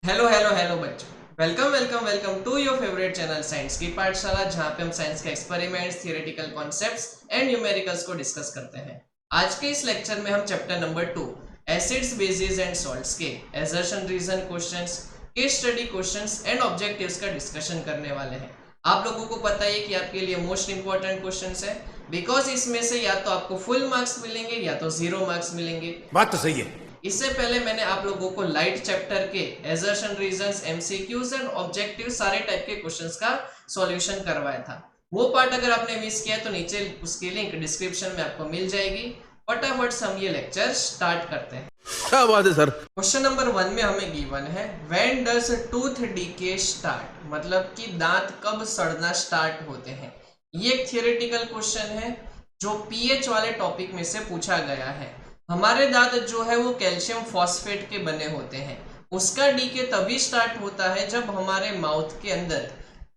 Hello hello hello बच्चों, welcome welcome welcome to your favourite channel science की पाठशाला, जहां पे हम साइंस के experiments, theoretical concepts and numericals को डिस्कस करते हैं। आज के इस लेक्चर में हम chapter number 2 acids, bases and salts के assertion, reason questions, case study questions and objectives का डिस्कशन करने वाले हैं। आप लोगों को पता है कि आपके लिए मोस्ट इंपॉर्टेंट क्वेश्चंस है, बिकॉज इसमें से या तो आपको फुल मार्क्स मिलेंगे या तो 0 मार्क्स मिलेंगे। बात तो सही है। इससे पहले मैंने आप लोगों को लाइट चैप्टर के assertion, reasons, MCQs and objective सारे टाइप के क्वेश्चंस का सॉल्यूशन करवाया था। वो पार्ट अगर आपने मिस किया है तो नीचे उसकी लिंक डिस्क्रिप्शन में आपको मिल जाएगी। फटाफट से हम ये लेक्चर स्टार्ट करते हैं। क्या बात है सर। क्वेश्चन नंबर 1 में हमें गिवन है when does tooth decay start, मतलब कि दांत कब सड़ना स्टार्ट होते हैं। ये एक थियोरेटिकल क्वेश्चन है जो पीएच वाले टॉपिक में से पूछा गया है। हमारे दांत जो है वो कैल्शियम फॉस्फेट के बने होते हैं। उसका डीके तभी स्टार्ट होता है जब हमारे माउथ के अंदर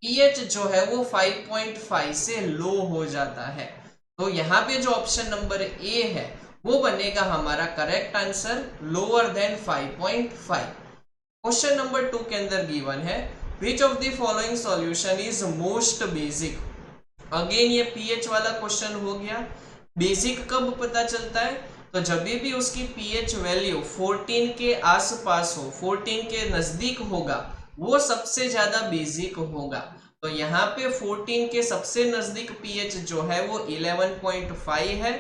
पीएच जो है वो 5.5 से लो हो जाता है। तो यहाँ पे जो ऑप्शन नंबर ए है वो बनेगा हमारा correct answer, lower than 5.5। Question number 2 के अंदर गिवन है which of the following solution is most basic. Again ये पीएच वाला क्वेश्चन हो गया। बेसिक कब पता चलता है? तो जब भी उसकी पीएच वैल्यू 14 के आसपास हो, 14 के नजदीक होगा, वो सबसे ज्यादा बेसिक होगा। तो यहाँ पे 14 के सबसे नजदीक पीएच जो है वो 11.5 है।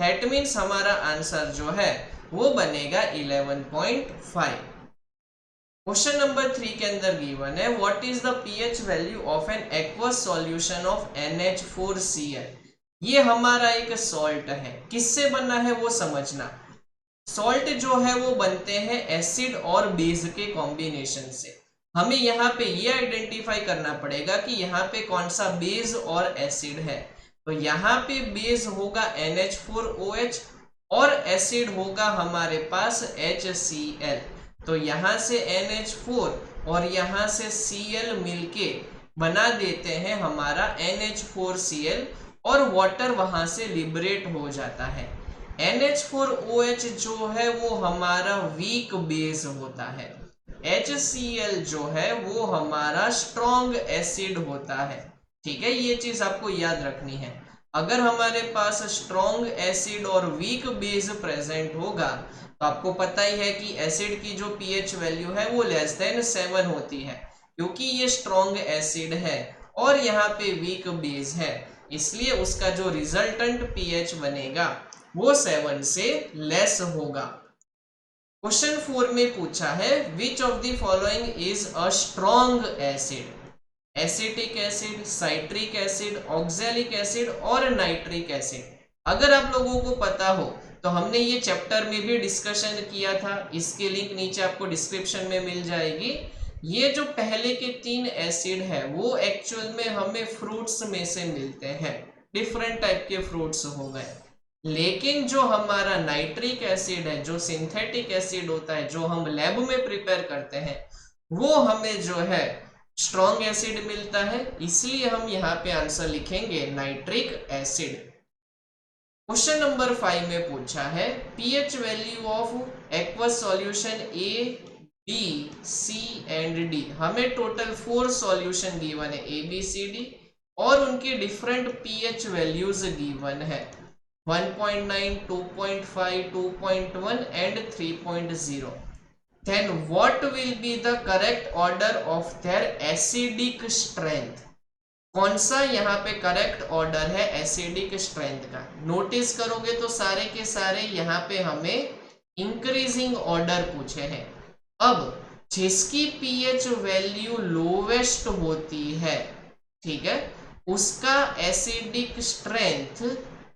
दैट मीन्स हमारा आंसर जो है वो बनेगा 11.5। क्वेश्चन नंबर 3 के अंदर गिवन है what is the pH value of N aqueous solution of NH4Cl। ये हमारा एक सॉल्ट है, किससे बना है वो समझना। सॉल्ट जो है वो बनते हैं एसिड और बेस के कॉम्बिनेशन से। हमें यहाँ पे ये आइडेंटिफाई करना पड़ेगा कि यहाँ पे कौन सा बेस और एसिड है। तो यहाँ पे बेस होगा NH4OH और एसिड होगा हमारे पास HCl। तो यहाँ से NH4 और यहाँ से Cl मिलके बना देते हैं हमारा NH4Cl और वाटर वहां से लिबरेट हो जाता है। NH4OH जो है वो हमारा वीक बेस होता है। HCl जो है वो हमारा स्ट्रॉन्ग एसिड होता है। ठीक है, ये चीज आपको याद रखनी है। अगर हमारे पास स्ट्रॉन्ग एसिड और वीक बेस प्रेजेंट होगा तो आपको पता ही है कि एसिड की जो पीएच वैल्यू है वो लेस देन 7 होती है, क्योंकि ये स्ट्रॉन्ग एसिड है और यहाँ पे वीक बेस है, इसलिए उसका जो रिजल्टेंट पीएच बनेगा वो 7 से लेस होगा। क्वेश्चन 4 में पूछा है which of the following is a strong acid. Acetic acid, citric acid, oxalic acid और नाइट्रिक एसिड। अगर आप लोगों को पता हो तो हमने ये चैप्टर में भी डिस्कशन किया था, इसकी लिंक नीचे आपको डिस्क्रिप्शन में मिल जाएगी। ये जो पहले के 3 एसिड है वो एक्चुअल में हमें फ्रूट्स में से मिलते हैं, डिफरेंट टाइप के फ्रूट्स हो गए। लेकिन जो हमारा नाइट्रिक एसिड है, जो सिंथेटिक एसिड होता है, जो हम लैब में प्रिपेयर करते हैं, वो हमें जो है स्ट्रॉन्ग एसिड मिलता है, इसलिए हम यहाँ पे आंसर लिखेंगे नाइट्रिक एसिड। क्वेश्चन नंबर 5 में पूछा है pH value of aqueous solution A, B, C and D. हमें टोटल 4 सॉल्यूशन गिवन है ए बी सी डी और उनके डिफरेंट पीएच वैल्यूज गिवन है 1.9, 2.5, 2.1 and 3.0। then what will be the correct order of their acidic strength। कौन सा यहाँ पे correct order है एसिडिक स्ट्रेंथ का? नोटिस करोगे तो सारे के सारे यहाँ पे हमें इंक्रीजिंग ऑर्डर पूछे हैं। अब जिसकी पीएच वैल्यू लोवेस्ट होती है, ठीक है, उसका एसिडिक स्ट्रेंथ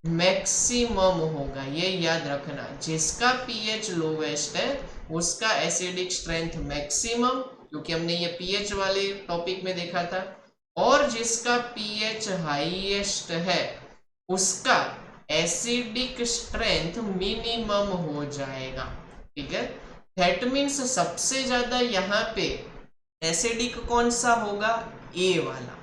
मैक्सिमम होगा। ये याद रखना, जिसका पीएच लोवेस्ट है उसका एसिडिक स्ट्रेंथ मैक्सिमम, क्योंकि हमने ये पीएच वाले टॉपिक में देखा था। और जिसका पीएच हाईएस्ट है उसका एसिडिक स्ट्रेंथ मिनिमम हो जाएगा। ठीक है, दैट मीन्स सबसे ज्यादा यहाँ पे एसिडिक कौन सा होगा? ए वाला।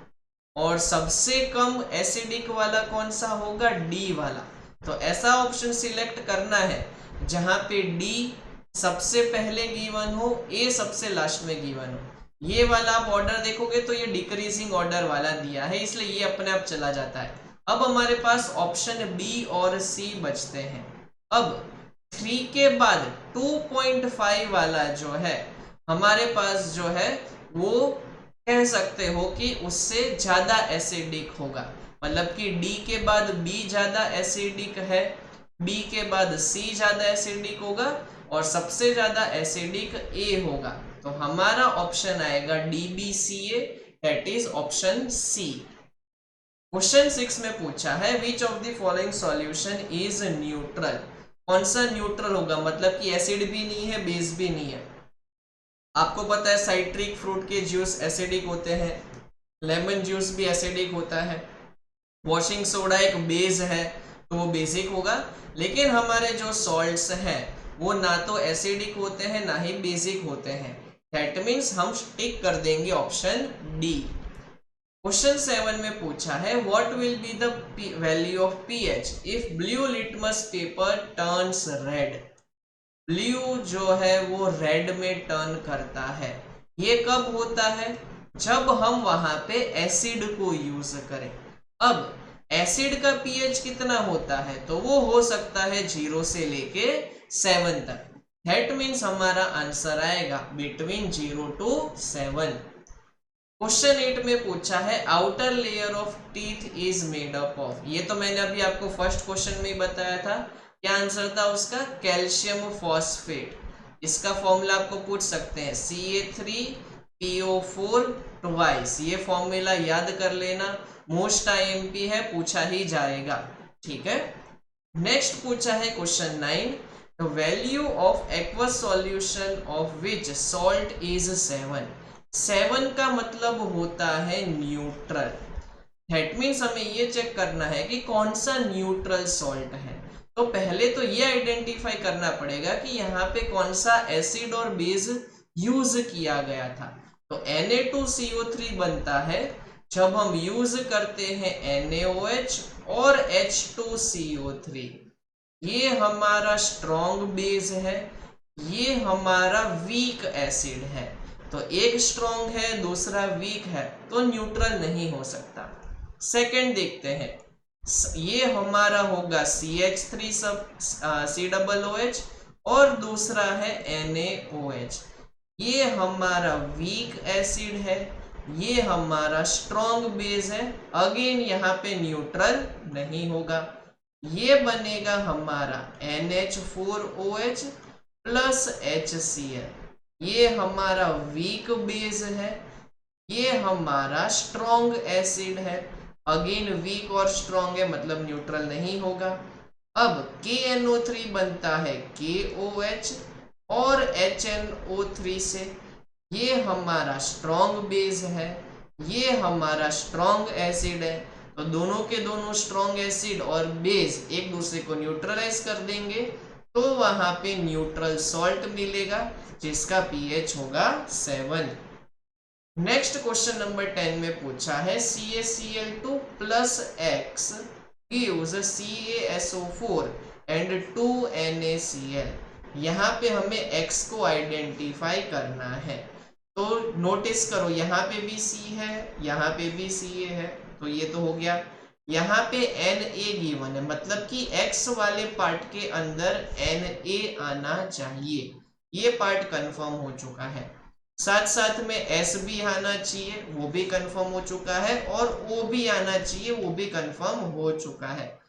और सबसे कम एसिडिक वाला कौन सा होगा? डी वाला। तो ऐसा ऑप्शन सिलेक्ट करना है जहां पे डी सबसे पहले गिवन हो, ए सबसे लास्ट में गिवन हो। ये वाला आप ऑर्डर देखोगे तो ये डिक्रीजिंग ऑर्डर वाला दिया है, इसलिए ये अपने आप चला जाता है। अब हमारे पास ऑप्शन बी और सी बचते हैं। अब 3 के बाद 2.5 वाला जो है हमारे पास जो है वो कह सकते हो कि उससे ज्यादा एसिडिक होगा, मतलब कि डी के बाद बी ज्यादा एसिडिक है, बी के बाद सी ज्यादा एसिडिक होगा और सबसे ज्यादा एसिडिक ए होगा। तो हमारा ऑप्शन आएगा DBCA, that is option C. Question 6 में पूछा है which of the following solution is neutral. कौन सा न्यूट्रल होगा, मतलब कि एसिड भी नहीं है बेस भी नहीं है। आपको पता है साइट्रिक फ्रूट के जूस एसिडिक होते हैं, लेमन जूस भी एसिडिक होता है, वॉशिंग सोडा एक बेस है तो वो बेसिक होगा। लेकिन हमारे जो सॉल्ट्स हैं वो ना तो एसिडिक होते हैं ना ही बेसिक होते हैं, दैट मीन्स हम टिक कर देंगे ऑप्शन डी। क्वेश्चन 7 में पूछा है what will be the value of pH if blue litmus paper turns red. Blue जो है वो रेड में टर्न करता है, ये कब होता है, जब हम वहां पे एसिड को यूज करें। अब एसिड का पीएच कितना होता है, तो वो हो सकता है 0 से लेके 7 तक, दैट मीन्स हमारा आंसर आएगा बिटवीन 0 to 7। क्वेश्चन 8 में पूछा है outer layer of teeth is made up of. ये तो मैंने अभी आपको फर्स्ट क्वेश्चन में ही बताया था, क्या आंसर था उसका, कैल्शियम फॉस्फेट। इसका फॉर्मूला आपको पूछ सकते हैं Ca3PO4 ट्वाइस, ये फॉर्मूला याद कर लेना, मोस्ट IMP है, पूछा ही जाएगा, ठीक है। नेक्स्ट पूछा है question 9, the value of aqueous solution of which salt is 7। 7 का मतलब होता है न्यूट्रल, दैट मीन्स हमें ये चेक करना है कि कौन सा न्यूट्रल सॉल्ट है। तो पहले तो ये आइडेंटिफाई करना पड़ेगा कि यहाँ पे कौन सा एसिड और बेस यूज किया गया था। तो Na2CO3 बनता है जब हम यूज करते हैं NaOH और H2CO3। ये हमारा स्ट्रॉन्ग बेस है, ये हमारा वीक एसिड है। तो एक स्ट्रॉन्ग है दूसरा वीक है तो न्यूट्रल नहीं हो सकता। सेकंड देखते हैं, ये हमारा होगा CH3 सब COOH और दूसरा है NaOH। ये हमारा वीक एसिड है, ये हमारा स्ट्रॉन्ग बेस है, अगेन यहाँ पे न्यूट्रल नहीं होगा। ये बनेगा हमारा NH4OH प्लस HCl, ये हमारा वीक बेस है, ये हमारा स्ट्रॉन्ग एसिड है, अगेन वीक और स्ट्रॉन्ग है मतलब न्यूट्रल नहीं होगा। अब KNO3 बनता है KOH और HNO3 से, ये हमारा स्ट्रॉन्ग बेस है, ये हमारा स्ट्रॉन्ग एसिड है। तो दोनों के दोनों स्ट्रॉन्ग एसिड और बेस एक दूसरे को न्यूट्रलाइज कर देंगे तो वहां पे न्यूट्रल सॉल्ट मिलेगा जिसका पीएच होगा 7। नेक्स्ट क्वेश्चन नंबर 10 में पूछा है CaCl2 plus X gives CaSO4 and 2NaCl। यहाँ पे हमें X को आइडेंटिफाई करना है। तो नोटिस करो यहाँ पे भी C है, यहाँ पे भी Ca है, तो ये तो हो गया। यहाँ पे Na गिवन है, मतलब कि X वाले पार्ट के अंदर Na आना चाहिए, ये पार्ट कंफर्म हो चुका है। साथ साथ में S भी आना चाहिए, वो भी कंफर्म हो चुका है, और O भी आना चाहिए, वो भी कंफर्म हो चुका है।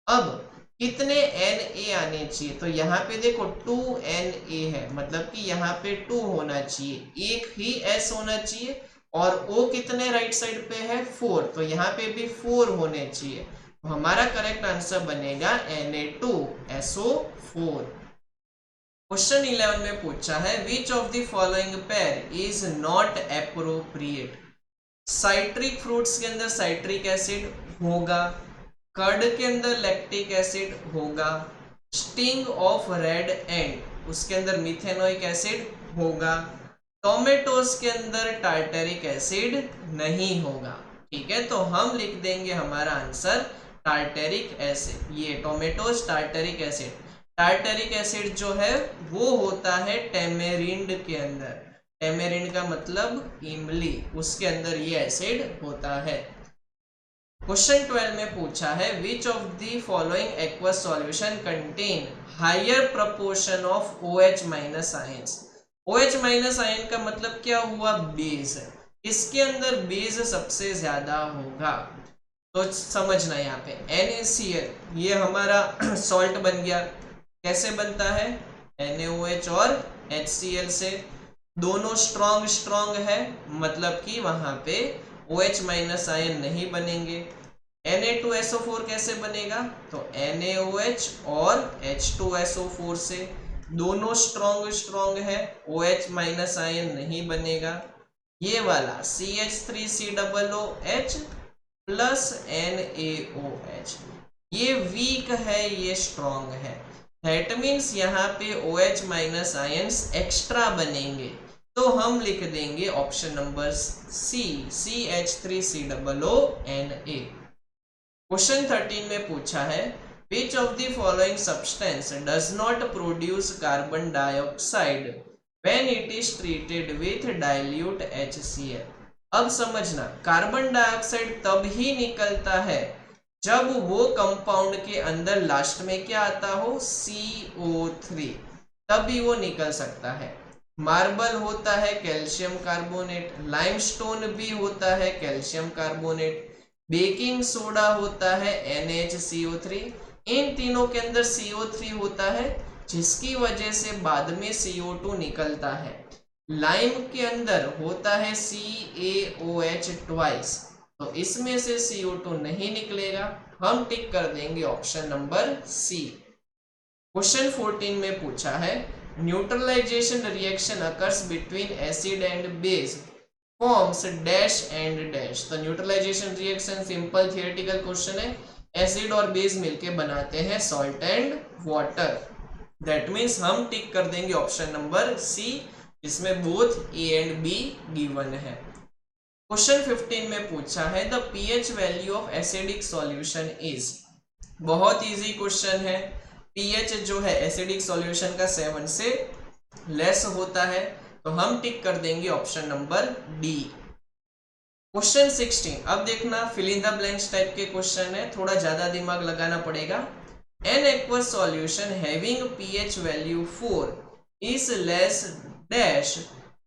अब कितने Na आने चाहिए, तो यहाँ पे देखो 2Na है, मतलब कि यहाँ पे 2 होना चाहिए, एक ही S होना चाहिए, और O कितने राइट साइड पे है 4, तो यहाँ पे भी 4 होने चाहिए। तो हमारा करेक्ट आंसर बनेगा Na2SO4। क्वेश्चन 11 में पूछा है which of the following pair is not appropriate. Citric fruits के अंदर साइट्रिक एसिड होगा, कर्ड के अंदर लैक्टिक एसिड होगा, स्टिंग ऑफ रेड एंड उसके अंदर मिथेनोइक एसिड होगा, टोमेटोज के अंदर टार्टरिक एसिड नहीं होगा। ठीक है, तो हम लिख देंगे हमारा आंसर टार्टरिक एसिड, ये tomatoes tartaric acid. Tartaric acid जो है वो होता है टेमेरिंड के अंदर। टेमेरिंड का मतलब इमली, उसके अंदर ये एसिड होता है। क्वेश्चन 12 में पूछा है which of the following aqueous solution contain higher proportion of OH minus ions. OH minus ion का मतलब क्या हुआ, बेस। इसके अंदर बेस सबसे ज्यादा होगा। तो समझना यहाँ पे NaCl ये हमारा सॉल्ट बन गया। कैसे बनता है, NaOH और HCl से। दोनों स्ट्रॉन्ग स्ट्रॉन्ग है, मतलब कि वहां पे OH माइनस आयन नहीं बनेंगे। Na2SO4 कैसे बनेगा, तो NaOH और H2SO4 से। दोनों स्ट्रॉन्ग स्ट्रॉन्ग है, OH माइनस आयन नहीं बनेगा। ये वाला CH3COOH प्लस NaOH ये वीक है, ये स्ट्रॉन्ग है। दैट मीन्स यहाँ पे OH माइनस आयंस एक्स्ट्रा बनेंगे। तो हम लिख देंगे ऑप्शन नंबर सी, CH3COONA। क्वेश्चन 13 में पूछा है which of the following substance does not produce carbon dioxide when it is treated with dilute HCl। अब समझना, कार्बन डाइऑक्साइड तब ही निकलता है जब वो कंपाउंड के अंदर लास्ट में क्या आता हो, CO3, तभी वो निकल सकता है। मार्बल होता है कैल्शियम कार्बोनेट, लाइमस्टोन भी होता है कैल्शियम कार्बोनेट, बेकिंग सोडा होता है NaCO3। इन तीनों के अंदर CO3 होता है, जिसकी वजह से बाद में CO2 निकलता है। लाइम के अंदर होता है CaOH ट्वाइस, तो इसमें से CO2 नहीं निकलेगा। हम टिक कर देंगे ऑप्शन नंबर सी। क्वेश्चन 14 में पूछा है neutralisation reaction occurs between acid and base forms dash and dash. तो neutralisation reaction simple theoretical question है, एसिड और बेस मिलके बनाते हैं salt and water. That means हम टिक कर देंगे ऑप्शन नंबर सी, इसमें both A and B given है। क्वेश्चन 15 में पूछा है the pH value of acidic solution is. बहुत इजी क्वेश्चन है। pH जो है एसिडिक सॉल्यूशन का 7 से लेस होता है, तो हम टिक कर देंगे ऑप्शन नंबर डी। क्वेश्चन 16, अब देखना fill in the blanks type के क्वेश्चन है, थोड़ा ज्यादा दिमाग लगाना पड़ेगा। An aqueous solution having pH value 4 is less dash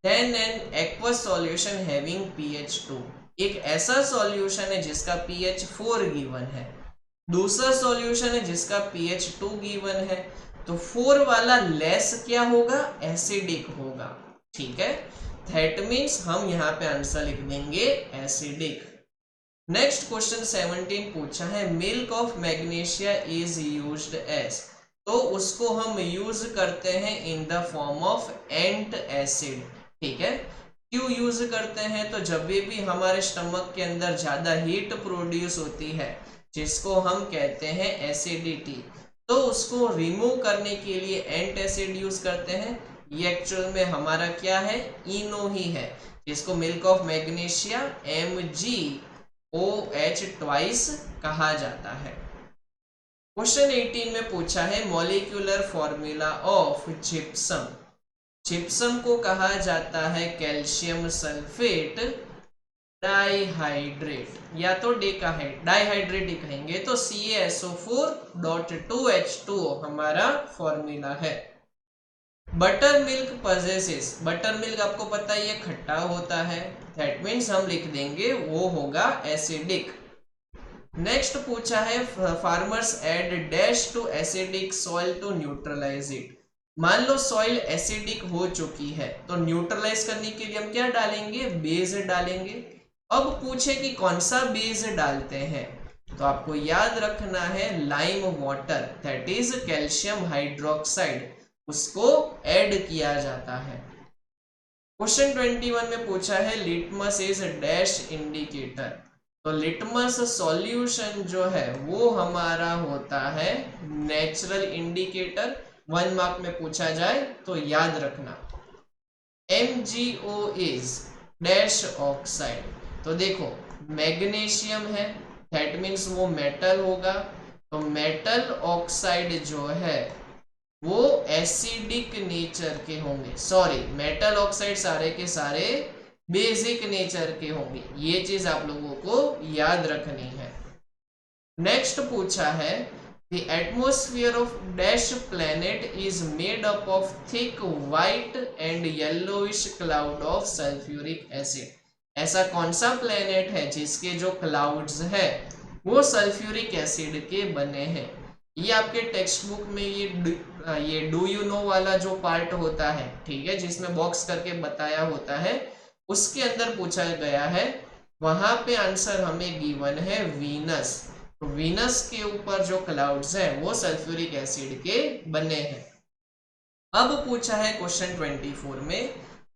than an aqueous solution having pH 2। एक ऐसा सॉल्यूशन है जिसका pH 4 गिवन है, दूसरा सॉल्यूशन है जिसका pH 2 गिवन है, तो 4 वाला लेस क्या होगा, एसिडिक होगा। ठीक है, दैट मीन्स हम यहाँ पे आंसर लिख देंगे एसिडिक। नेक्स्ट क्वेश्चन 17 पूछा है milk of magnesia is used as. तो उसको हम यूज करते हैं in the form of antacid. ठीक है, क्यों यूज करते हैं, तो जब भी हमारे स्टमक के अंदर ज्यादा हीट प्रोड्यूस होती है जिसको हम कहते हैं एसिडिटी, तो उसको रिमूव करने के लिए एंट एसिड यूज करते हैं। ये एक्चुअल में हमारा क्या है, इनो ही है, जिसको milk of magnesia MgOH twice कहा जाता है। क्वेश्चन 18 में पूछा है molecular formula of gypsum. Gypsum को कहा जाता है कैल्शियम सल्फेट डाइहाइड्रेट, या तो डाइहाइड्रेट ही कहेंगे, तो CaSO4.2H2O हमारा फॉर्मूला है। Buttermilk possesses, buttermilk आपको पता है ये खट्टा होता है, दैट मीन्स हम लिख देंगे वो होगा एसिडिक। नेक्स्ट पूछा है farmers add dash to acidic soil to neutralise it. मान लो सॉइल एसिडिक हो चुकी है, तो न्यूट्रलाइज करने के लिए हम क्या डालेंगे, बेस डालेंगे। अब पूछे कि कौन सा बेस डालते हैं, तो आपको याद रखना है lime water, that is calcium hydroxide, उसको ऐड किया जाता है। क्वेश्चन 21 में पूछा है लिटमस इज डैश इंडिकेटर। तो लिटमस सॉल्यूशन जो है वो हमारा होता है नेचुरल इंडिकेटर। 1 मार्क में पूछा जाए तो याद रखना MgO इज डैश ऑक्साइड। तो देखो मैग्नीशियम है, दैट मीन्स वो मेटल होगा, तो मेटल ऑक्साइड जो है वो एसिडिक नेचर के होंगे। सॉरी, मेटल ऑक्साइड सारे के सारे बेसिक नेचर के होंगे। ये चीज आप लोगों को याद रखनी है। नेक्स्ट पूछा है the atmosphere of dash planet is made up of thick white and yellowish cloud of sulphuric acid. ऐसा कौन सा प्लैनेट है जिसके जो क्लाउड्स है वो सल्फ्यूरिक एसिड के बने हैं। ये आपके टेक्स्ट बुक में ये डू यू नो वाला जो पार्ट होता है, ठीक है, जिसमें बॉक्स करके बताया होता है, उसके अंदर पूछा गया है। वहां पे आंसर हमें गिवन है वीनस। तो वीनस के ऊपर जो क्लाउड्स हैं वो सल्फ्यूरिक एसिड के बने हैं। अब पूछा है क्वेश्चन 24 में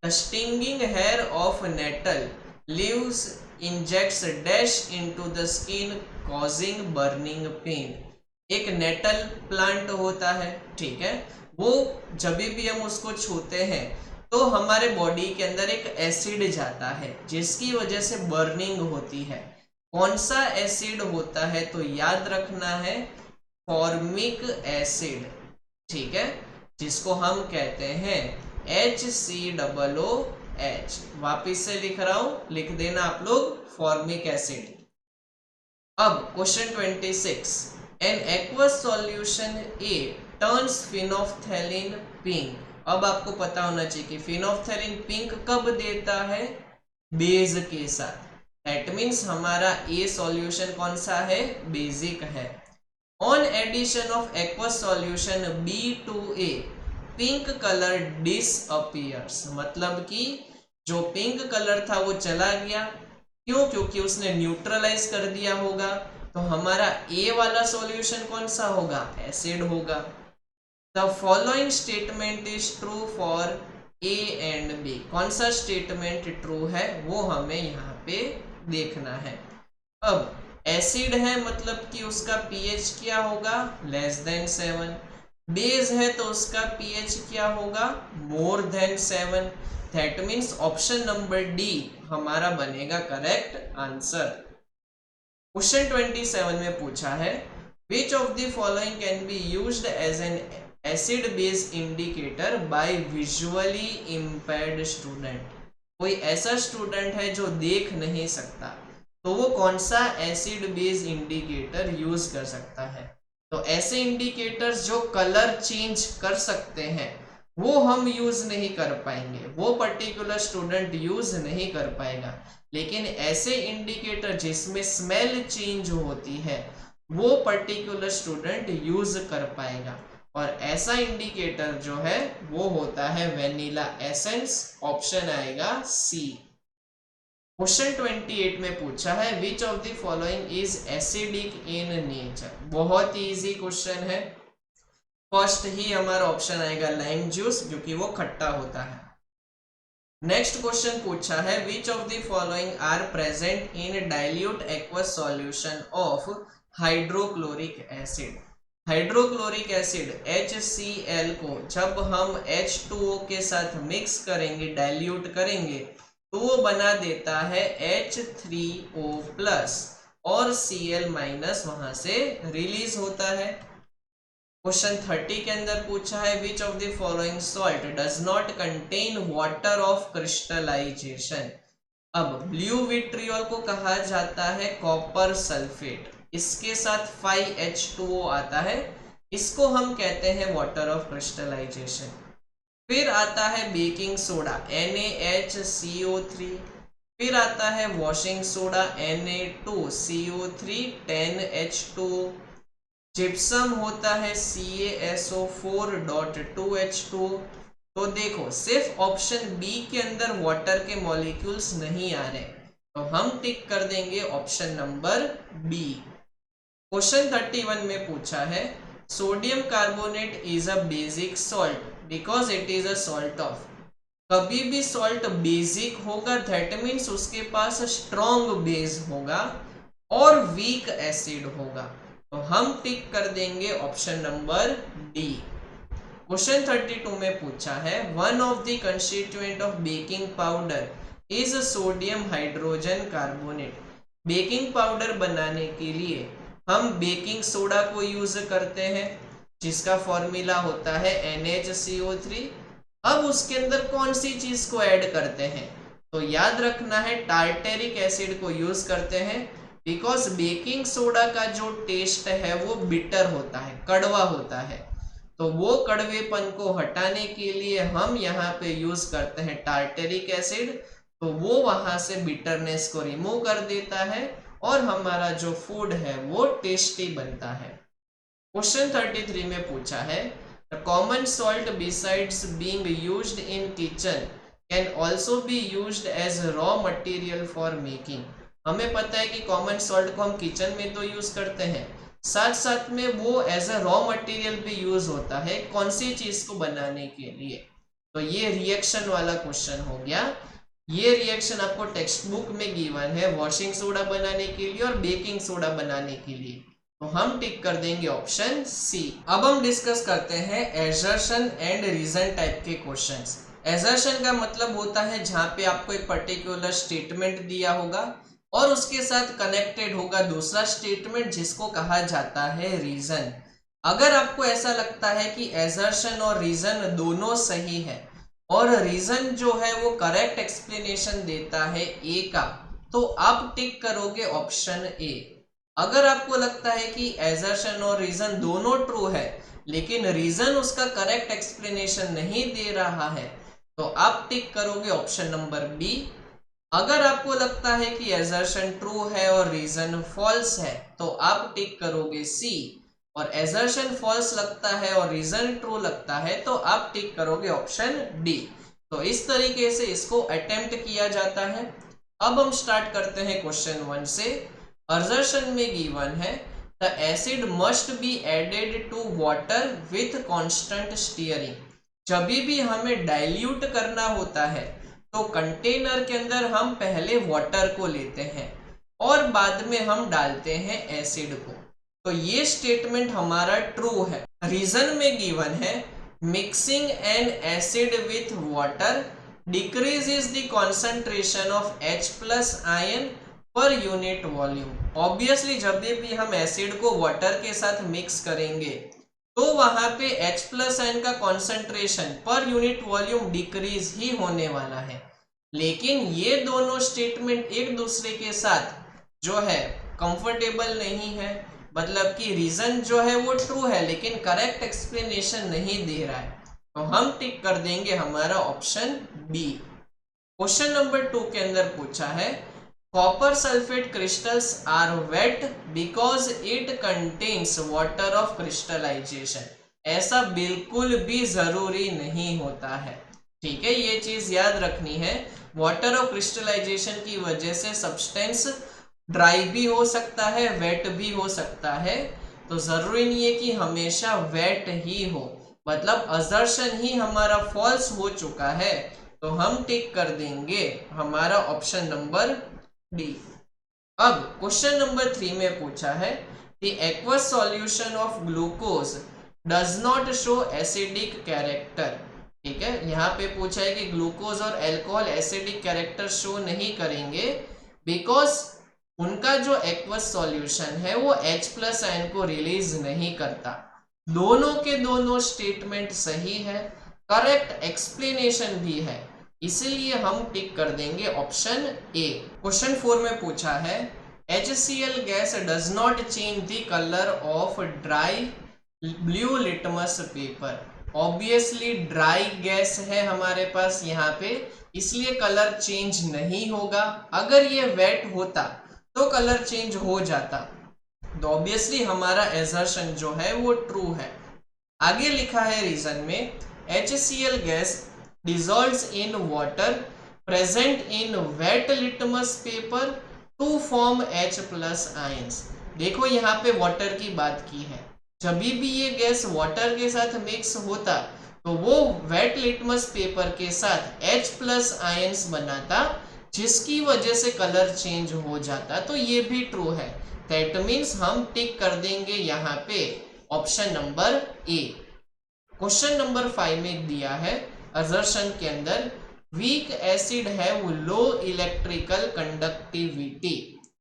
the stinging hair of nettle leaves injects dash into the skin causing burning pain. एक नेटल प्लांट होता है, ठीक है, वो जब भी हम उसको छूते हैं तो हमारे बॉडी के अंदर एक एसिड जाता है जिसकी वजह से बर्निंग होती है। कौन सा एसिड होता है? तो याद रखना है फॉर्मिक एसिड, ठीक है, जिसको हम कहते हैं HCOOH। वापिस से लिख रहा हूं, लिख देना आप लोग फॉर्मिक एसिड। अब क्वेश्चन 26 एन एक्वस सॉल्यूशन ए टर्न्स फिनोफ्थैलिन पिंक। अब आपको पता होना चाहिए कि फिनोफ्थैलिन पिंक कब देता है? बेस के साथ। दैट मीन्स हमारा ए सॉल्यूशन कौन सा है? बेसिक है। On addition of aqueous solution B to A pink colour disappears. मतलब कि जो पिंक कलर था वो चला गया। क्यों? क्योंकि उसने न्यूट्रलाइज कर दिया होगा। तो हमारा ए वाला सॉल्यूशन कौन सा होगा? एसिड होगा। The following statement is true for A and B. कौन सा स्टेटमेंट ट्रू है वो हमें यहाँ पे देखना है। अब एसिड है मतलब कि उसका पीएच क्या होगा? Less than 7। बेस है तो उसका पीएच क्या होगा? More than 7। That means option number D हमारा बनेगा करेक्ट आंसर। क्वेश्चन 27 में पूछा है which of the following can be used as an acid base indicator by visually impaired student. कोई ऐसा स्टूडेंट है जो देख नहीं सकता, तो वो कौन सा एसिड बेस इंडिकेटर यूज कर सकता है? तो ऐसे इंडिकेटर्स जो कलर चेंज कर सकते हैं वो हम यूज नहीं कर पाएंगे, वो पर्टिकुलर स्टूडेंट यूज नहीं कर पाएगा। लेकिन ऐसे इंडिकेटर जिसमें स्मेल चेंज होती है वो पर्टिकुलर स्टूडेंट यूज कर पाएगा। और ऐसा इंडिकेटर जो है वो होता है वेनिला एसेंस। ऑप्शन आएगा सी। क्वेश्चन 28 में पूछा है which of the following is acidic in nature. बहुत ही इजी क्वेश्चन है। फर्स्ट ही हमारा ऑप्शन आएगा लाइम जूस, क्योंकि वो खट्टा होता है। नेक्स्ट क्वेश्चन पूछा है which of the following are present in dilute aqueous solution of hydrochloric acid. Hydrochloric acid HCl को जब हम H2O के साथ मिक्स करेंगे, डाइल्यूट करेंगे, तो वो बना देता है H3O+ और Cl- वहां से रिलीज होता है। क्वेश्चन 30 के अंदर पूछा है which of the following salt does not contain water of crystallisation. अब ब्लू विट्रियोल को कहा जाता है कॉपर सल्फेट, इसके साथ 5H2O आता है, इसको हम कहते हैं वाटर ऑफ क्रिस्टलाइजेशन। फिर आता है बेकिंग सोडा NaHCO3। फिर आता है washing soda Na2CO3 10H2O। Gypsum होता है CaSO4.2H2O। तो देखो सिर्फ ऑप्शन बी के अंदर वाटर के मॉलिक्यूल्स नहीं आ रहे, तो हम टिक कर देंगे ऑप्शन नंबर बी। क्वेश्चन 31 में पूछा है sodium carbonate is a basic salt because it is a salt of. कभी भी सॉल्ट बेसिक होगा दैट मीन्स उसके पास स्ट्रॉन्ग बेस होगा और वीक एसिड होगा, तो हम टिक कर देंगे ऑप्शन नंबर डी। क्वेश्चन 32 में पूछा है one of the constituent of baking powder is sodium hydrogen carbonate. Baking powder बनाने के लिए हम बेकिंग सोडा को यूज करते हैं, जिसका फॉर्मूला होता है NaCO3। अब उसके अंदर कौन सी चीज को ऐड करते हैं, तो याद रखना है टार्टेरिक एसिड को यूज करते हैं, बिकॉज बेकिंग सोडा का जो टेस्ट है वो बिटर होता है, कड़वा होता है। तो वो कड़वेपन को हटाने के लिए हम यहाँ पे यूज करते हैं टार्टेरिक एसिड। तो वो वहां से बिटरनेस को रिमूव कर देता है और हमारा जो फूड है वो टेस्टी बनता है। क्वेश्चन 33 में पूछा है, the common salt besides being used in kitchen can also be used as raw material for making. हमें पता है कि कॉमन सॉल्ट को हम किचन में तो यूज करते हैं, साथ साथ में वो एज अ रॉ मटेरियल भी यूज होता है कौन सी चीज को बनाने के लिए। तो ये रिएक्शन वाला क्वेश्चन हो गया। ये रिएक्शन आपको टेक्स्ट बुक में गिवन है वॉशिंग सोडा बनाने के लिए और बेकिंग सोडा बनाने के लिए, तो हम टिक कर देंगे ऑप्शन सी। अब हम डिस्कस करते हैं एजर्शन एंड रीजन टाइप के क्वेश्चंस। एजर्शन का मतलब होता है जहां पे आपको एक पर्टिकुलर स्टेटमेंट दिया होगा और उसके साथ कनेक्टेड होगा दूसरा स्टेटमेंट जिसको कहा जाता है रीजन। अगर आपको ऐसा लगता है कि एजर्शन और रीजन दोनों सही है और रीजन जो है वो करेक्ट एक्सप्लेनेशन देता है ए का, तो आप टिक करोगे ऑप्शन ए। अगर आपको लगता है कि एजर्शन और रीजन दोनों ट्रू है लेकिन रीजन उसका करेक्ट एक्सप्लेनेशन नहीं दे रहा है, तो आप टिक करोगे ऑप्शन नंबर बी। अगर आपको लगता है कि एजर्शन ट्रू है और रीजन फॉल्स है, तो आप टिक करोगे सी। और एजर्शन फॉल्स लगता है और रीजन ट्रू लगता है, तो आप टिक करोगे ऑप्शन डी। तो इस तरीके से इसको अटेम्प्ट किया जाता है। अब हम स्टार्ट करते हैं क्वेश्चन 1 से। असर्शन में गिवन है the acid must be added to water with constant stirring. जब भी हमें डाइल्यूट करना होता है तो कंटेनर के अंदर हम पहले वाटर को लेते हैं और बाद में हम डालते हैं एसिड को। तो ये स्टेटमेंट हमारा ट्रू है। रीजन में गिवन है mixing N acid with water decreases the concentration of H+ ion पर यूनिट वॉल्यूम। ऑब्वियसली जब भी हम एसिड को वाटर के साथ मिक्स करेंगे तो वहां पे H+ आयन का concentration per unit volume decrease ही होने वाला है। लेकिन ये दोनों स्टेटमेंट एक दूसरे के साथ जो है कंफर्टेबल नहीं है, मतलब कि रीजन जो है वो ट्रू है लेकिन करेक्ट एक्सप्लेनेशन नहीं दे रहा है, तो हम टिक कर देंगे हमारा ऑप्शन बी। क्वेश्चन नंबर 2 के अंदर पूछा है copper sulphate crystals are wet because it contains water of crystallisation. ऐसा बिल्कुल भी जरूरी नहीं होता है, ठीक है, ये चीज याद रखनी है। वाटर ऑफ क्रिस्टलाइजेशन की वजह से सब्सटेंस ड्राई भी हो सकता है, वेट भी हो सकता है। तो जरूरी नहीं है कि हमेशा वेट ही हो, मतलब असर्शन ही हमारा फॉल्स हो चुका है, तो हम टिक कर देंगे हमारा ऑप्शन नंबर डी। अब क्वेश्चन नंबर 3 में पूछा है the aqueous solution of glucose does not show acidic character. ठीक है, यहाँ पे पूछा है कि ग्लूकोज और अल्कोहल एसिडिक कैरेक्टर शो नहीं करेंगे बिकॉज उनका जो एक्वस सॉल्यूशन है वो H+ आयन को रिलीज नहीं करता। दोनों के दोनों स्टेटमेंट सही है, करेक्ट एक्सप्लेनेशन भी है, इसीलिए हम टिक कर देंगे ऑप्शन ए। क्वेश्चन 4 में पूछा है HCl gas does not change the colour of dry blue litmus paper. Obviously dry gas है हमारे पास यहाँ पे, इसलिए कलर चेंज नहीं होगा। अगर ये वेट होता तो कलर चेंज हो जाता, तो ऑब्वियसली हमारा एजर्शन जो है वो ट्रू है। आगे लिखा है रीजन में HCl gas dissolves in water present in wet litmus paper to form H+ ions। देखो यहाँ पे वाटर की बात की है, जब भी ये गैस वाटर के साथ मिक्स होता तो वो वेट लिटमस पेपर के साथ H+ आयंस बनाता, जिसकी वजह से कलर चेंज हो जाता। तो ये भी ट्रू है, दैट मीन्स हम टिक कर देंगे यहाँ पे option number A. Question number 5 में दिया है असर्शन के अंदर वीक एसिड है वो लो इलेक्ट्रिकल कंडक्टिविटी।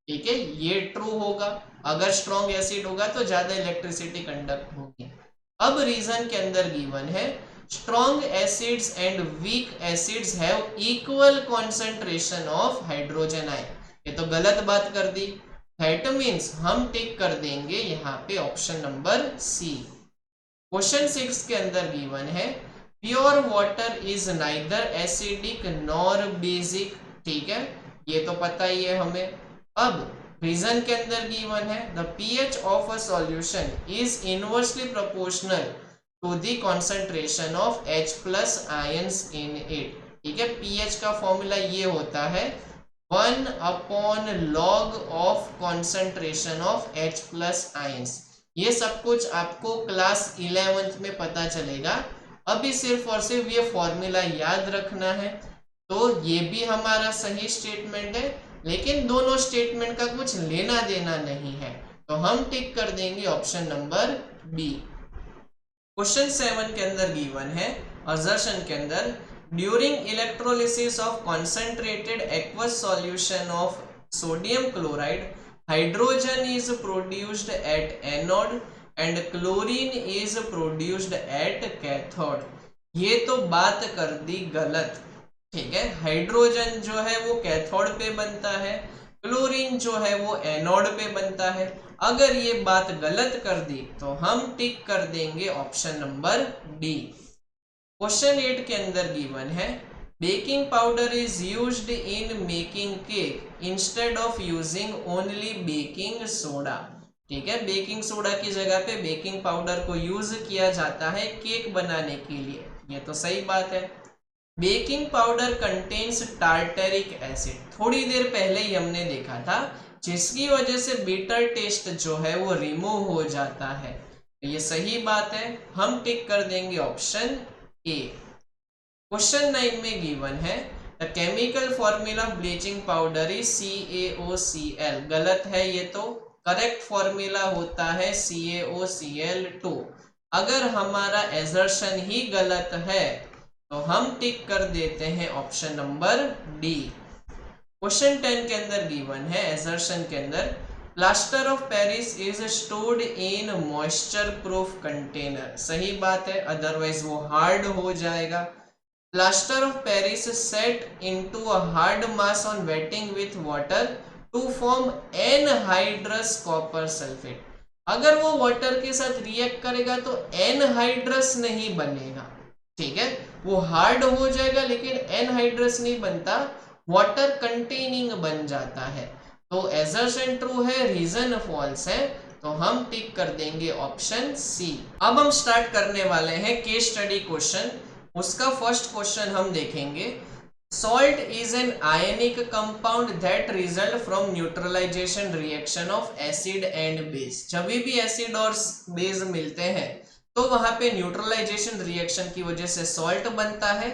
ठीक है, ये ट्रू होगा। अगर स्ट्रॉन्ग एसिड होगा तो ज्यादा इलेक्ट्रिसिटी कंडक्ट होगी। अब रीजन के अंदर गिवन है strong acids and weak acids have equal concentration of hydrogen ion. ये तो गलत बात कर दी, दैट मीन्स हम टिक कर देंगे यहाँ पे ऑप्शन नंबर सी। क्वेश्चन 6 के अंदर गिवन है pure water is neither acidic nor basic. ठीक है, ये तो पता ही है हमें। अब रीजन के अंदर गिवन है the pH of a solution is inversely proportional to the concentration of H plus ions in it. ठीक है, पीएच का फॉर्मूला ये होता है 1/log of concentration of H plus ions. ये सब कुछ आपको क्लास 11th में पता चलेगा। अभी सिर्फ और सिर्फ ये फॉर्मूला याद रखना है। तो ये भी हमारा सही स्टेटमेंट है, लेकिन दोनों स्टेटमेंट का कुछ लेना देना नहीं है, तो हम टिक कर देंगे ऑप्शन नंबर बी। क्वेश्चन 7 के अंदर गिवन है असर्शन के अंदर during electrolysis of concentrated aqueous solution of sodium chloride hydrogen is produced at anode and chlorine is produced at cathode. ये तो बात कर दी गलत। ठीक है, हाइड्रोजन जो है वो कैथोड पे बनता है, क्लोरीन जो है वो एनोड पे बनता है। अगर ये बात गलत कर दी तो हम टिक कर देंगे ऑप्शन नंबर डी। क्वेश्चन 8 के अंदर गिवन है baking powder is used in making cake instead of using only baking soda. ठीक है, बेकिंग सोडा की जगह पे बेकिंग पाउडर को यूज किया जाता है केक बनाने के लिए। ये तो सही बात है। Baking powder contains tartaric acid, थोड़ी देर पहले ही हमने देखा था, जिसकी वजह से बिटर टेस्ट जो है वो रिमूव हो जाता है। ये सही बात है, हम टिक कर देंगे ऑप्शन ए। क्वेश्चन 9 में गिवन है the chemical formula of bleaching powder is CaOCl। गलत है ये तो, करेक्ट फॉर्मूला होता है CaOCl2। अगर हमारा एजर्शन ही गलत है तो हम टिक कर देते हैं ऑप्शन नंबर डी। क्वेश्चन 10 के अंदर गिवन है एजर्शन के अंदर plaster of Paris is stored in moisture proof container. सही बात है, अदरवाइज वो हार्ड हो जाएगा। Plaster of Paris set into a hard mass on wetting with water to form anhydrous copper sulphate. अगर वो वाटर के साथ रिएक्ट करेगा तो एनहाइड्रस नहीं बनेगा। ठीक है, वो हार्ड हो जाएगा लेकिन एनहाइड्रस नहीं बनता, वाटर कंटेनिंग बन जाता है। तो एजर्शन ट्रू है, रीजन फॉल्स है, तो हम टिक कर देंगे ऑप्शन सी। अब हम स्टार्ट करने वाले हैं केस स्टडी क्वेश्चन। उसका फर्स्ट क्वेश्चन हम देखेंगे salt is an ionic compound that result from neutralisation reaction of acid and base. जब भी एसिड और बेस मिलते हैं तो वहां पे न्यूट्रलाइजेशन रिएक्शन की वजह से सॉल्ट बनता है,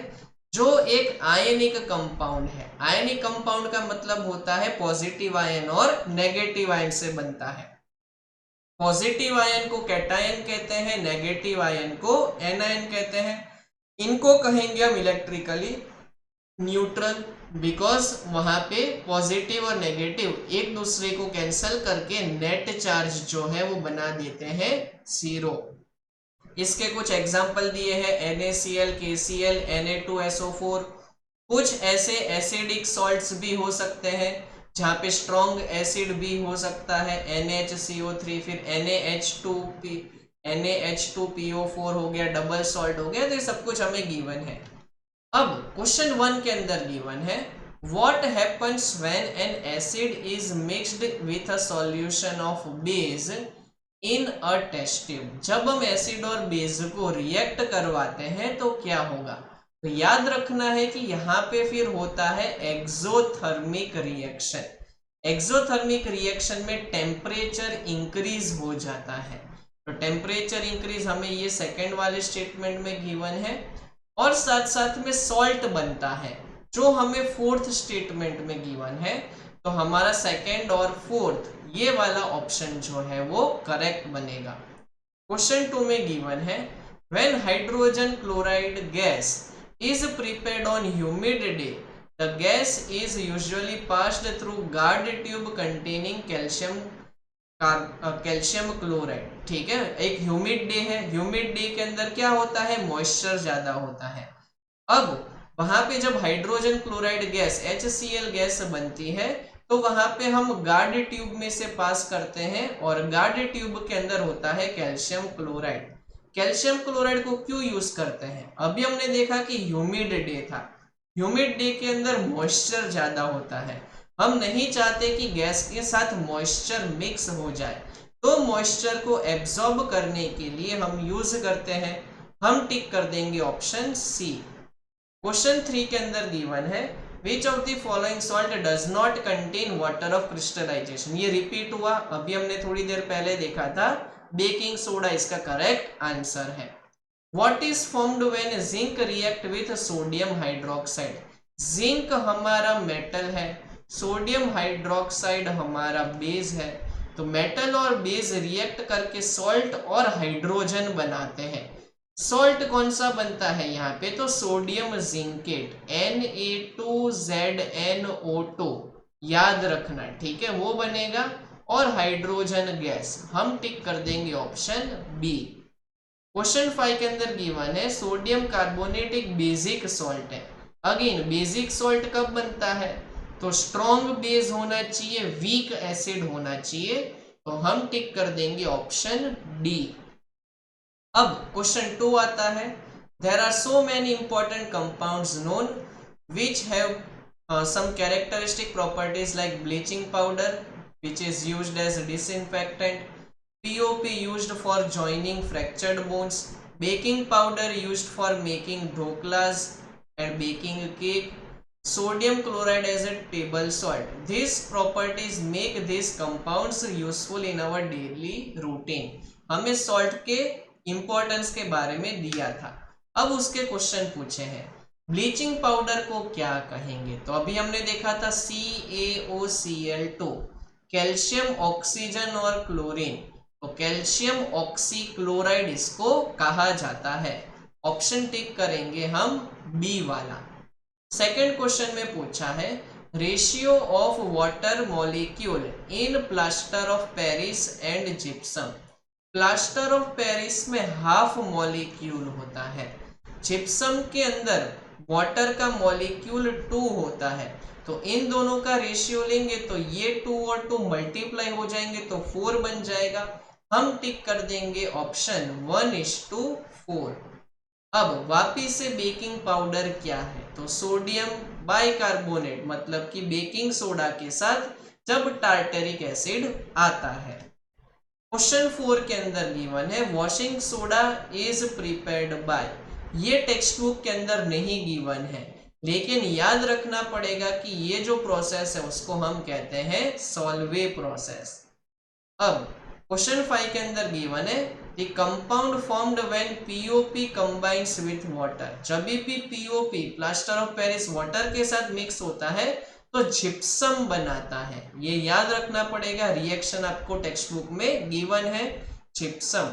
जो एक आयनिक कंपाउंड है। आयनिक कंपाउंड का मतलब होता है पॉजिटिव आयन और नेगेटिव आयन से बनता है। पॉजिटिव आयन को कैटायन कहते हैं, नेगेटिव आयन को एनायन कहते हैं। इनको कहेंगे हम इलेक्ट्रिकली न्यूट्रल, बिकॉज वहां पे पॉजिटिव और नेगेटिव एक दूसरे को कैंसिल करके नेट चार्ज जो है वो बना देते हैं 0। इसके कुछ एग्जाम्पल दिए हैं NaCl, KCl, Na2SO4। कुछ ऐसे एसिडिक सॉल्ट्स भी हो सकते हैं जहाँ पे स्ट्रॉन्ग एसिड भी हो सकता है, NaHCO3, फिर NaH2PO4 हो गया, डबल सॉल्ट हो गया। तो ये सब कुछ हमें गिवन है। अब क्वेश्चन 1 के अंदर गिवन है what happens when an acid is mixed with a solution of base in a test tube. जब हम एसिड और बेस को रिएक्ट करवाते हैं तो क्या होगा? तो याद रखना है कि यहाँ पे फिर होता है एक्सोथर्मिक रिएक्शन। एक्सोथर्मिक रिएक्शन में टेम्परेचर इंक्रीज हो जाता है। तो टेम्परेचर इंक्रीज हमें ये सेकेंड वाले स्टेटमेंट में गिवन है, और साथ साथ में सॉल्ट बनता है जो हमें फोर्थ स्टेटमेंट में गिवन है। तो हमारा सेकेंड और फोर्थ ये वाला ऑप्शन जो है वो करेक्ट बनेगा। क्वेश्चन 2 में गिवन है when hydrogen chloride gas is prepared on humid day the gas is usually passed through guard tube containing calcium calcium chloride, ठीक है। एक ह्यूमिड डे है, ह्यूमिड डे के अंदर क्या होता है, मॉइस्चर ज्यादा होता है। अब वहां पे जब hydrogen chloride gas HCl gas बनती है तो वहां पे हम गार्ड ट्यूब में से पास करते हैं और गार्ड ट्यूब के अंदर होता है कैल्शियम क्लोराइड। कैल्शियम क्लोराइड को क्यों यूज करते हैं, अभी हमने देखा कि ह्यूमिड डे था, ह्यूमिड डे के अंदर मॉइस्चर ज्यादा होता है, हम नहीं चाहते कि गैस के साथ मॉइस्चर मिक्स हो जाए, तो मॉइस्चर को एब्जॉर्ब करने के लिए हम यूज करते हैं। हम टिक कर देंगे ऑप्शन सी। क्वेश्चन 3 के अंदर गिवन है which of the following salt does not contain water of crystallisation. ये रिपीट हुआ, अभी हमने थोड़ी देर पहले देखा था, बेकिंग सोडा इसका करेक्ट आंसर है। What is formed when zinc react with sodium hydroxide. Zinc हमारा मेटल है, सोडियम हाइड्रोक्साइड हमारा बेस है, तो मेटल और बेस रिएक्ट करके सॉल्ट और हाइड्रोजन बनाते हैं। सॉल्ट कौन सा बनता है यहाँ पे, तो सोडियम जिंकेट Na2ZnO2 याद रखना, ठीक है, वो बनेगा। और हाइड्रोजन गैस हम टिक कर देंगे ऑप्शन बी। क्वेश्चन 5 के अंदर गिवन है सोडियम कार्बोनेट एक बेसिक सॉल्ट है। अगेन बेसिक सॉल्ट कब बनता है, तो स्ट्रॉन्ग बेस होना चाहिए, वीक एसिड होना चाहिए, तो हम टिक कर देंगे ऑप्शन डी। अब क्वेश्चन 2 आता है there are so many important compounds known which have some characteristic properties like bleaching powder which is used as a disinfectant, POP used for joining fractured bones, baking powder used for making dhoklas and baking cake, sodium chloride as a table salt. These properties make these compounds useful in our daily routine. हमें salt के importance के बारे में दिया था। अब उसके question पूछे हैं ब्लीचिंग पाउडर को क्या कहेंगे, तो अभी हमने देखा था CaOCl2, कैल्शियम ऑक्सीजन और क्लोरीन, तो कैल्शियम ऑक्सी क्लोराइड इसको कहा जाता है। ऑप्शन टिक करेंगे हम बी वाला। सेकेंड क्वेश्चन में पूछा है ratio of water molecule in plaster of Paris and gypsum. Plaster of Paris में हाफ मॉलिक्यूल होता है, जिप्सम के अंदर वाटर का मॉलिक्यूल 2 होता है, तो इन दोनों का रेशियो लेंगे तो ये 2 और 2 मल्टीप्लाई हो जाएंगे तो 4 बन जाएगा। हम टिक कर देंगे ऑप्शन 1:4। अब वापिस से बेकिंग पाउडर क्या है, तो सोडियम बाइकार्बोनेट मतलब कि बेकिंग सोडा के साथ जब टार्टरिक एसिड आता है। क्वेश्चन 4 के अंदर गिवन है washing soda is prepared by, ये टेक्स्ट बुक के अंदर नहीं गिवन है, लेकिन याद रखना पड़ेगा कि ये जो प्रोसेस है उसको हम कहते हैं सॉल्वे प्रोसेस। अब क्वेश्चन 5 के अंदर गिवन है the compound formed when POP combines with water. जब भी POP plaster of Paris water के साथ मिक्स होता है तो जिप्सम बनाता है, ये याद रखना पड़ेगा, रिएक्शन आपको टेक्स्ट बुक में गिवन है जिप्सम।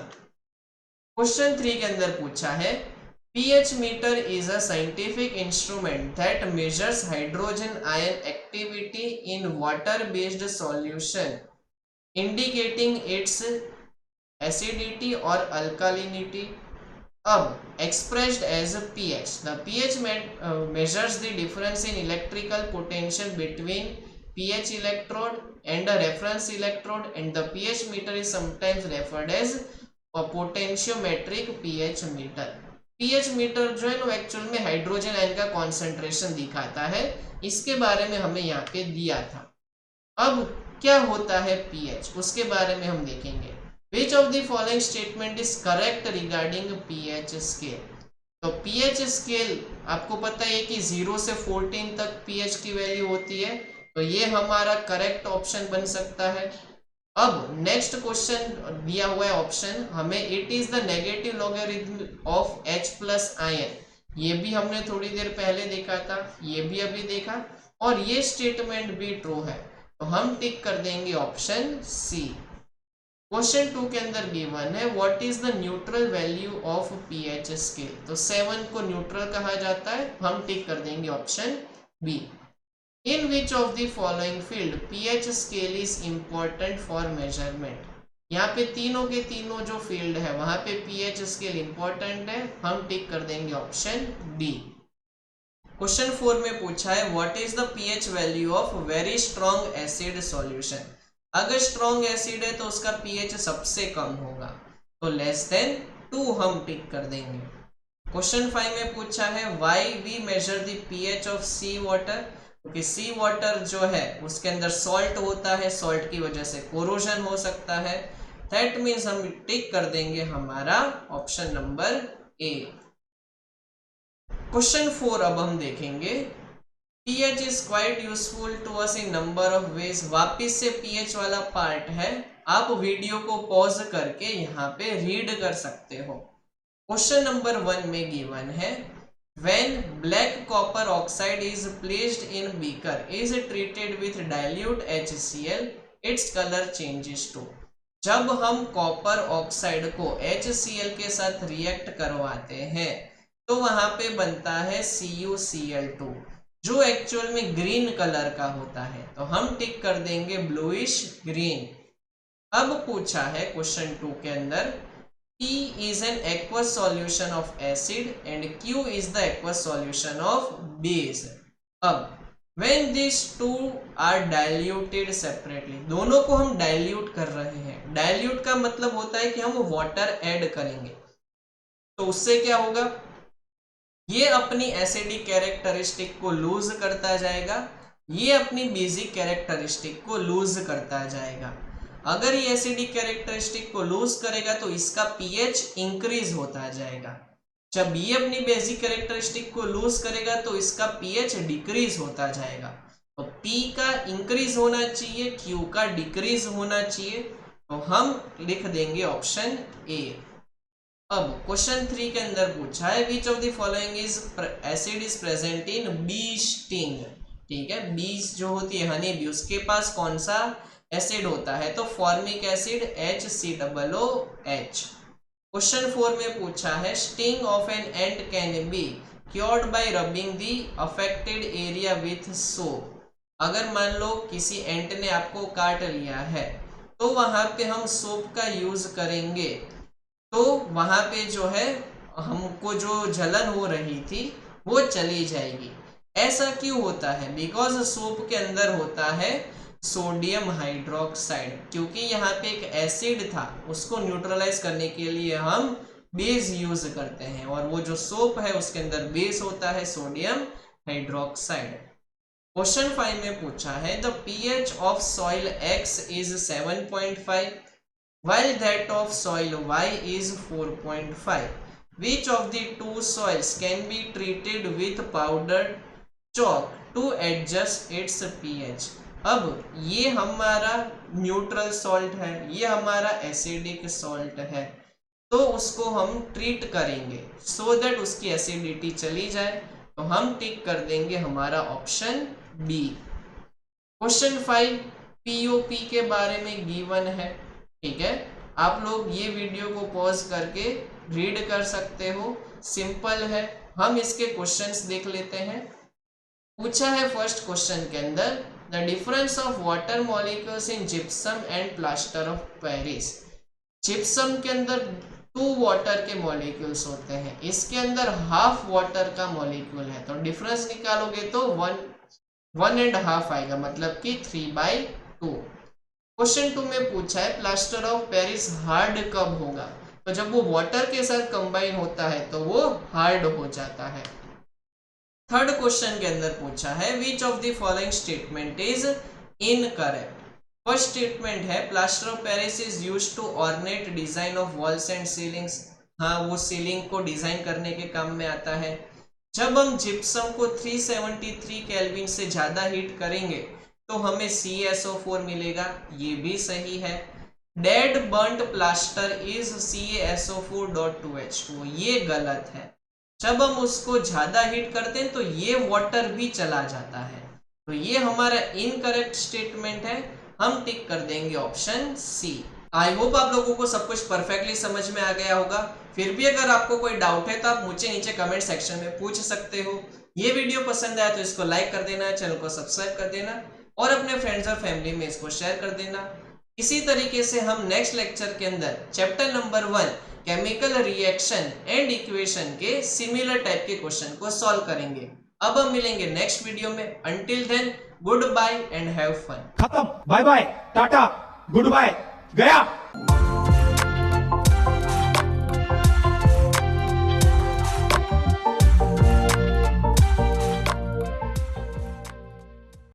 क्वेश्चन 3 के अंदर पूछा है pH meter is a scientific instrument that measures hydrogen ion activity in water based solution indicating its acidity or alkalinity. अब expressed as pH, the pH measures the difference in electrical potential between pH electrode and a reference electrode, and the pH meter is sometimes referred as a potentiometric pH meter. pH meter जो है ना actual में hydrogen ion का concentration दिखाता है, इसके बारे में हमें यहाँ पे दिया था। अब क्या होता है pH, उसके बारे में हम देखेंगे। Which of the following statement is correct regarding pH scale? तो pH scale आपको पता है कि 0 से 14 तक pH की वैल्यू होती है, तो ये हमारा करेक्ट ऑप्शन बन सकता है। अब नेक्स्ट क्वेश्चन दिया हुआ है ऑप्शन हमें it is the negative logarithm of H plus ion, ये भी हमने थोड़ी देर पहले देखा था, ये भी अभी देखा, और ये स्टेटमेंट भी ट्रू है, तो हम टिक कर देंगे ऑप्शन सी। क्वेश्चन 2 के अंदर गिवन है what is the neutral value of pH scale, तो 7 को न्यूट्रल कहा जाता है, हम टिक कर देंगे option B. In which of the following field pH scale is important for measurement. यहाँ पे तीनों के तीनों जो फील्ड है वहां पे पीएच स्केल इंपॉर्टेंट है, हम टिक कर देंगे ऑप्शन डी। क्वेश्चन 4 में पूछा है what is the pH value of very strong acid solution. अगर स्ट्रॉन्ग एसिड है तो उसका पीएच सबसे कम होगा, तो लेस देन 2 हम टिक कर देंगे। क्वेश्चन 5 में पूछा है why we measure the pH of sea water, क्योंकि सी वाटर जो है उसके अंदर सॉल्ट होता है, सॉल्ट की वजह से कोरोजन हो सकता है। दैट मीन्स हम टिक कर देंगे हमारा ऑप्शन नंबर ए। क्वेश्चन 4 अब हम देखेंगे pH is quite useful to us in number of ways. वापिस से pH वाला पार्ट है, आप वीडियो को पॉज करके यहाँ पे रीड कर सकते हो। क्वेश्चन नंबर 1 में गिवन है when black copper oxide is placed in beaker is treated with dilute HCl its colour changes to. जब हम कॉपर ऑक्साइड को HCl के साथ रिएक्ट करवाते हैं तो वहां पे बनता है CuCl2 जो एक्चुअल में ग्रीन कलर का होता है, तो हम टिक कर देंगे ब्लूइश ग्रीन। अब पूछा है क्वेश्चन 2 के अंदर P is an aqueous solution of acid and Q is the aqueous solution of base। अब when these two are diluted separately, दोनों को हम डाइल्यूट कर रहे हैं। डाइल्यूट का मतलब होता है कि हम वाटर ऐड करेंगे, तो उससे क्या होगा, ये अपनी एसिडिक कैरेक्टरिस्टिक को लूज करता जाएगा, ये अपनी बेसिक कैरेक्टरिस्टिक को लूज करता जाएगा। अगर ये एसिडिक कैरेक्टरिस्टिक को लूज करेगा तो इसका पीएच इंक्रीज होता जाएगा। जब ये अपनी बेसिक कैरेक्टरिस्टिक को लूज करेगा तो इसका पीएच डिक्रीज होता जाएगा। तो P का इंक्रीज होना चाहिए, Q का डिक्रीज होना चाहिए, तो हम लिख देंगे ऑप्शन ए। अब क्वेश्चन 3 के अंदर पूछा है which of the following is acid is present in bee sting. ठीक है, बीज जो होती है हनी बी, उसके पास कौन सा एसिड होता है, तो फॉर्मिक एसिड HCOOH। क्वेश्चन 4 में पूछा है sting of an ant can be cured by rubbing the affected area with soap. अगर मान लो किसी एंट ने आपको काट लिया है तो वहां पे हम सोप का यूज करेंगे, तो वहां पे जो है हमको जो जलन हो रही थी वो चली जाएगी। ऐसा क्यों होता है, बिकॉज सोप के अंदर होता है सोडियम हाइड्रोक्साइड, क्योंकि यहाँ पे एक एसिड था उसको न्यूट्रलाइज करने के लिए हम बेस यूज करते हैं, और वो जो सोप है उसके अंदर बेस होता है सोडियम हाइड्रोक्साइड। क्वेश्चन 5 में पूछा है the pH of soil X is 7.5 while that of soil Y is 4.5. Which of the two soils can be treated with powdered chalk to adjust its pH? अब ये हमारा neutral salt है, ये हमारा acidic salt है, तो उसको हम ट्रीट करेंगे सो दैट उसकी एसिडिटी चली जाए, तो हम टिक कर देंगे हमारा ऑप्शन बी। क्वेश्चन 5 पीओपी के बारे में गिवन है। ठीक है, आप लोग ये वीडियो को पॉज करके रीड कर सकते हो, सिंपल है। हम इसके क्वेश्चंस देख लेते हैं। पूछा है फर्स्ट क्वेश्चन के अंदर the difference of water molecules in gypsum and plaster of Paris. Gypsum के अंदर 2 वाटर के मॉलिक्यूल्स होते हैं, इसके अंदर हाफ वाटर का मॉलिक्यूल है, तो डिफरेंस निकालोगे तो 1.5 आएगा, मतलब कि 3/2। क्वेश्चन 2 में पूछा है प्लास्टर ऑफ पेरिस हार्ड कब होगा, तो जब वो वाटर के साथ कंबाइन होता है तो वो हार्ड हो जाता है। थर्ड क्वेश्चन के अंदर पूछा है which of the following statement is incorrect. First statement है plaster of Paris is used to ornate design of walls and ceilings. हाँ, वो सीलिंग को डिजाइन करने के काम में आता है। जब हम जिप्सम को 373 केल्विन से ज्यादा हीट करेंगे तो हमें CaSO4 मिलेगा, ये भी सही है। Dead burnt plaster is CaSO4.2H2, ये गलत है। जब हम उसको ज्यादा हीट करते हैं तो ये वाटर भी चला जाता है, तो ये हमारा इनकरेक्ट स्टेटमेंट है, हम टिक कर देंगे ऑप्शन सी। आई होप आप लोगों को सब कुछ परफेक्टली समझ में आ गया होगा। फिर भी अगर आपको कोई डाउट है तो आप मुझे नीचे कमेंट सेक्शन में पूछ सकते हो। ये वीडियो पसंद आया तो इसको लाइक कर देना, चैनल को सब्सक्राइब कर देना और अपने फ्रेंड्स और फैमिली में इसको शेयर कर देना। इसी तरीके से हम नेक्स्ट लेक्चर के अंदर chapter number 1 chemical reaction and equation के सिमिलर टाइप के क्वेश्चन को सॉल्व करेंगे। अब हम मिलेंगे नेक्स्ट वीडियो में। Until then goodbye and have fun. खत्म, bye bye, tata, goodbye, गया।